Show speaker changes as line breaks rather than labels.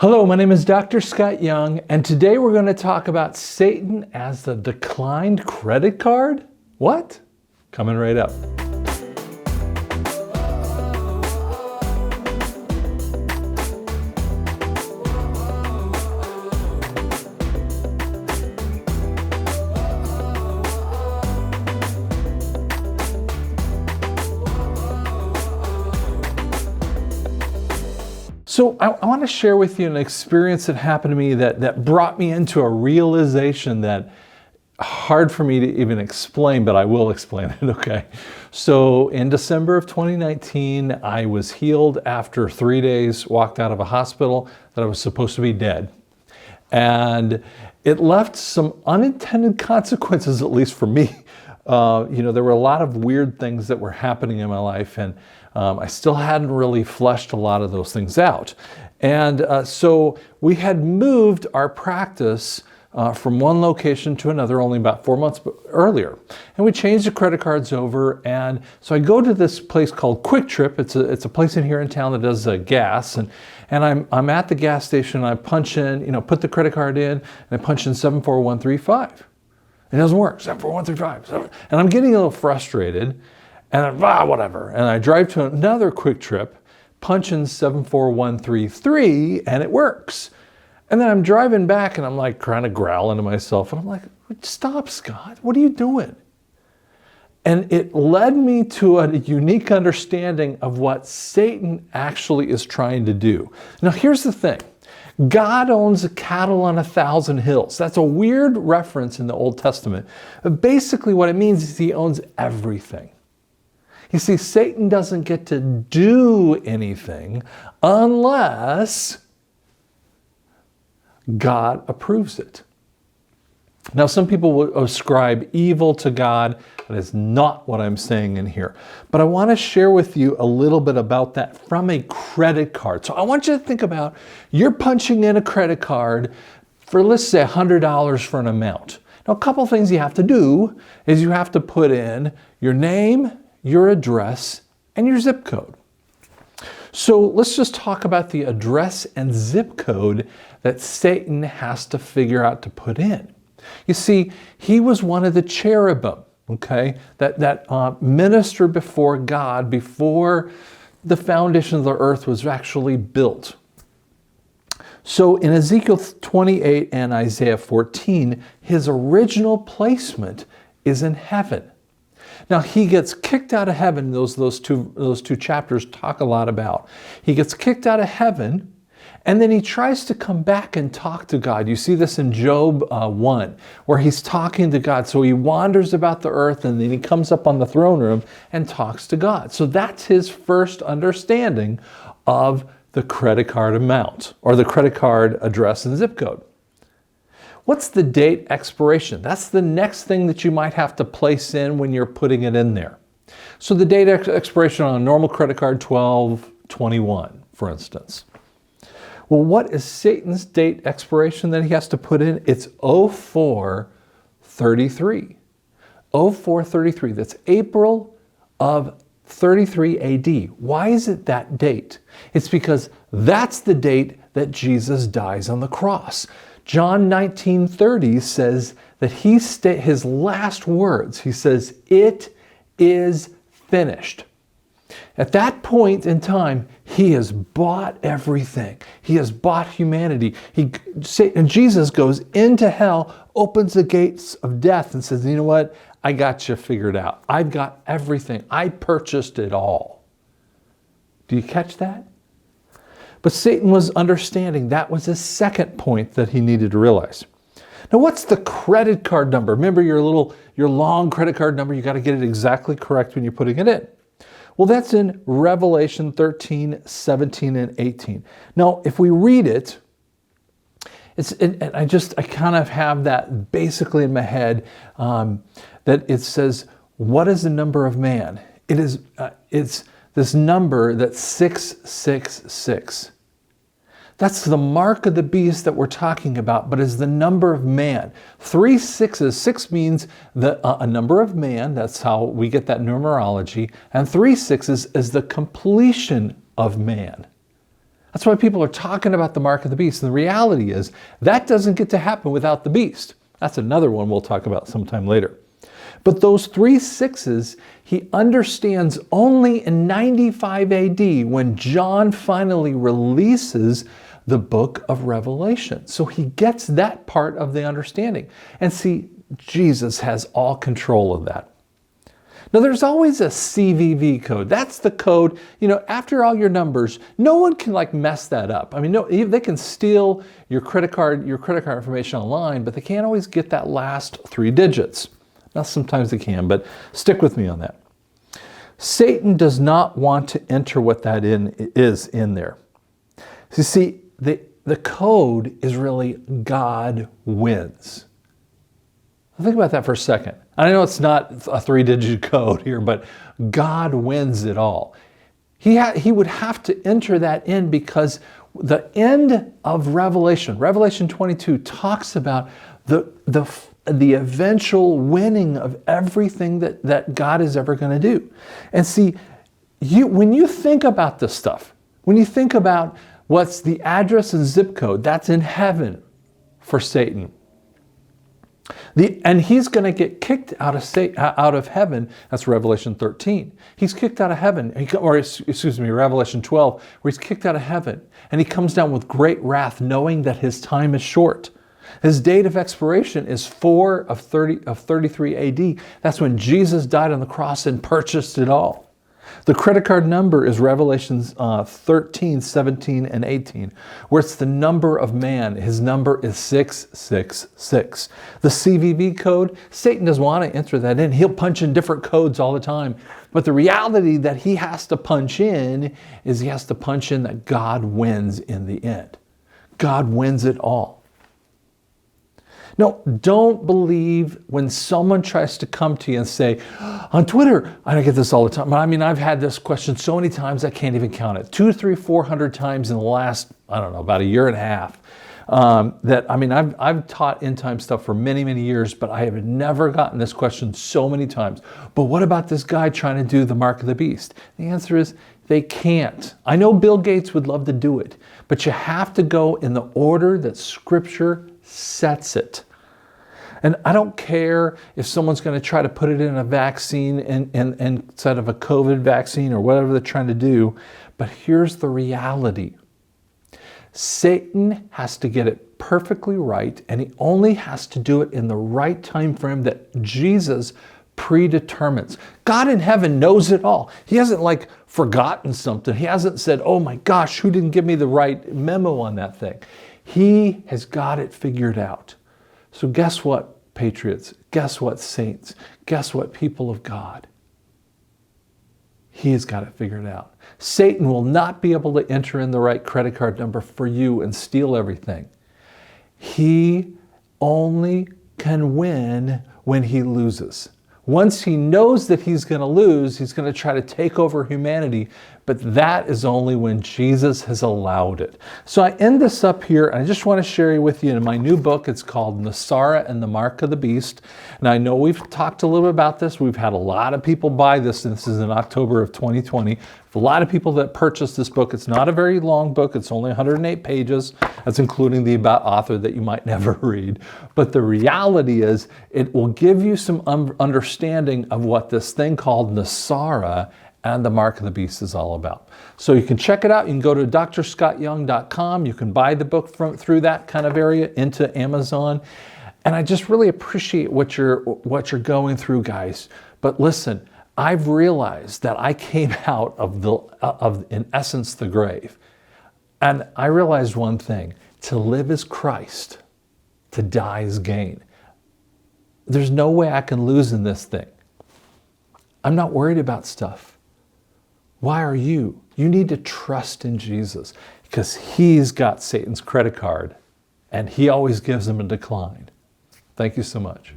Hello, my name is Dr. Scott Young, and today we're going to talk about Satan as the declined credit card. What? Coming right up. So I want to share with you an experience that happened to me that brought me into a realization that hard for me to even explain, but I will explain it, okay? So in December of 2019, I was healed after 3 days, walked out of a hospital that I was supposed to be dead. And it left some unintended consequences, at least for me. There were a lot of weird things that were happening in my life, and I still hadn't really fleshed a lot of those things out. And so we had moved our practice from one location to another only about 4 months earlier. And we changed the credit cards over. And so I go to this place called Quick Trip. It's a place in here in town that does gas. And I'm at the gas station, and I punch in, put the credit card in, and I punch in 74135. It doesn't work, 74135. And I'm getting a little frustrated. And whatever. And I drive to another Quick Trip, punch in 74133, and it works. And then I'm driving back, and I'm like kind of growling to myself. And I'm like, stop, Scott. What are you doing? And it led me to a unique understanding of what Satan actually is trying to do. Now, here's the thing. God owns a cattle on 1,000 hills. That's a weird reference in the Old Testament. But basically what it means is he owns everything. You see, Satan doesn't get to do anything unless God approves it. Now, some people will ascribe evil to God. That is not what I'm saying in here. But I want to share with you a little bit about that from a credit card. So I want you to think about, you're punching in a credit card for, let's say, $100 for an amount. Now, a couple things you have to do is you have to put in your name, your address, and your zip code. So let's just talk about the address and zip code that Satan has to figure out to put in. You see, he was one of the cherubim, okay, that ministered before God before the foundation of the earth was actually built. So in Ezekiel 28 and Isaiah 14, his original placement is in heaven. Now, he gets kicked out of heaven. Those two chapters talk a lot about. He gets kicked out of heaven, and then he tries to come back and talk to God. You see this in Job 1, where he's talking to God. So he wanders about the earth, and then he comes up on the throne room and talks to God. So that's his first understanding of the credit card amount, or the credit card address and zip code. What's the date expiration? That's the next thing that you might have to place in when you're putting it in there. So the date expiration on a normal credit card, 12/21, for instance. Well, what is Satan's date expiration that he has to put in? It's 0433. 0433, that's April of 33 AD. Why is it that date? It's because that's the date that Jesus dies on the cross. John 19:30 says that his last words, he says, "It is finished." At that point in time, he has bought everything. He has bought humanity. And Jesus goes into hell, opens the gates of death, and says, "You know what? I got you figured out. I've got everything. I purchased it all." Do you catch that? But Satan was understanding that was his second point that he needed to realize. Now, what's the credit card number? Remember your long credit card number, you got to get it exactly correct when you're putting it in. Well, that's in Revelation 13, 17, and 18. Now, if we read it, I kind of have that basically in my head, that it says, what is the number of man? It's this number that's 666. That's the mark of the beast that we're talking about, but is the number of man. 3 6s, 6 means a number of man, that's how we get that numerology, and 3 6s is the completion of man. That's why people are talking about the mark of the beast. And the reality is that doesn't get to happen without the beast. That's another one we'll talk about sometime later. But those 3 6s, he understands only in 95 AD when John finally releases the book of Revelation. So he gets that part of the understanding. And see, Jesus has all control of that. Now, there's always a CVV code. That's the code, after all your numbers, no one can mess that up. I mean, no, they can steal your credit card information online, but they can't always get that last 3 digits. Now, sometimes they can, but stick with me on that. Satan does not want to enter what that is in there. So you see, the code is really God wins. Think about that for a second. I know it's not a 3-digit code here, but God wins it all. He would have to enter that in because the end of Revelation 22, talks about the eventual winning of everything that God is ever going to do. And see, when you think about this stuff, when you think about what's the address and zip code, that's in heaven for Satan. And he's going to get kicked out of heaven. That's Revelation 13. He's kicked out of heaven, Revelation 12, where he's kicked out of heaven. And he comes down with great wrath, knowing that his time is short. His date of expiration is 4 of 33 AD. That's when Jesus died on the cross and purchased it all. The credit card number is Revelations 13, 17, and 18, where it's the number of man. His number is 666. The CVV code, Satan doesn't want to enter that in. He'll punch in different codes all the time. But the reality that he has to punch in is he has to punch in that God wins in the end. God wins it all. No, don't believe when someone tries to come to you and say, on Twitter, I get this all the time. I mean, I've had this question so many times, I can't even count it. 200, 300, 400 times in the last, about a year and a half. I've taught end time stuff for many, many years, but I have never gotten this question so many times. But what about this guy trying to do the mark of the beast? The answer is they can't. I know Bill Gates would love to do it, but you have to go in the order that Scripture sets it. And I don't care if someone's going to try to put it in a vaccine instead of a COVID vaccine or whatever they're trying to do. But here's the reality. Satan has to get it perfectly right, and he only has to do it in the right time frame that Jesus predetermines. God in heaven knows it all. He hasn't forgotten something. He hasn't said, oh my gosh, who didn't give me the right memo on that thing? He has got it figured out. So guess what, patriots? Guess what, saints? Guess what, people of God? He has got it figured out. Satan will not be able to enter in the right credit card number for you and steal everything. He only can win when he loses. Once he knows that he's going to lose, he's going to try to take over humanity, but that is only when Jesus has allowed it. So I end this up here, and I just want to share with you in my new book. It's called NESARA and the Mark of the Beast. And I know we've talked a little bit about this. We've had a lot of people buy this, and this is in October of 2020. A lot of people that purchased this book. It's not a very long book. It's only 108 pages. That's including the about author that you might never read. But the reality is it will give you some understanding of what this thing called NESARA and the Mark of the Beast is all about. So you can check it out. You can go to drscottyoung.com. You can buy the book through that kind of area into Amazon. And I just really appreciate what you're going through, guys. But listen, I've realized that I came out of in essence, the grave. And I realized one thing: to live is Christ, to die is gain. There's no way I can lose in this thing. I'm not worried about stuff. Why are you? You need to trust in Jesus because he's got Satan's credit card and he always gives him a decline. Thank you so much.